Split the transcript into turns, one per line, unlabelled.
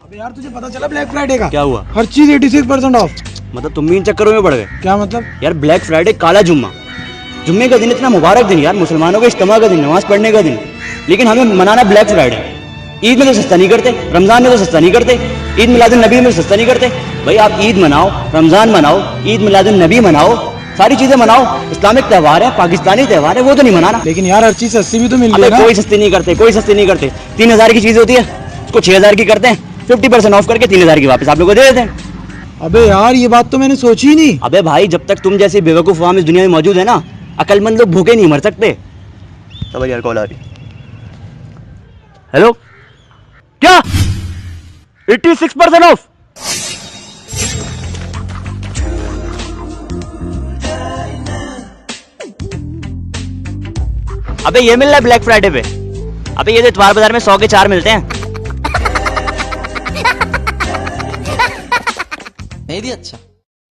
अबे यार तुझे पता चला ब्लैक फ्राइडे का?
क्या हुआ?
हर चीज 86% ऑफ।
मतलब तुम भी इन चक्करों में पड़ गए?
क्या मतलब?
यार ब्लैक फ्राइडे काला जुम्मा, जुम्मे का दिन इतना मुबारक दिन यार, मुसलमानों के इज्तिमा का दिन, नमाज पढ़ने का दिन, लेकिन हमें मनाना ब्लैक फ्राइडे। ईद में तो सस्ता नहीं करते, रमजान में तो सस्ता नहीं करते, ईद मिलादुन नबी में सस्ता नहीं करते। भाई आप ईद मनाओ, रमजान मनाओ, ईद मिलादुन नबी मनाओ, सारी चीजें मनाओ। इस्लामिक त्योहार है, पाकिस्तानी त्योहार है, वो तो नहीं मनाना।
लेकिन यार हर चीज सस्ती भी तो मिल रही है ना।
कोई सस्ती नहीं करते, कोई सस्ती नहीं करते। 3000 की चीज होती है, उसको 6000 की करते हैं, 50% ऑफ करके 3000 की वापस आप लोगों को दे देते हैं।
अबे यार ये बात तो मैंने सोची ही नहीं।
अबे भाई जब तक तुम जैसे बेवकूफ आवाम इस दुनिया में मौजूद है ना, अकलमंद लोग भूखे नहीं मर सकते। सब यार कॉल आ रही। हेलो, क्या 86% ऑफ? अबे ये मिल रहा है ब्लैक फ्राइडे पे। अबे ये तो इतवार बाजार में 100 के 4 मिलते हैं।
नहीं दी अच्छा।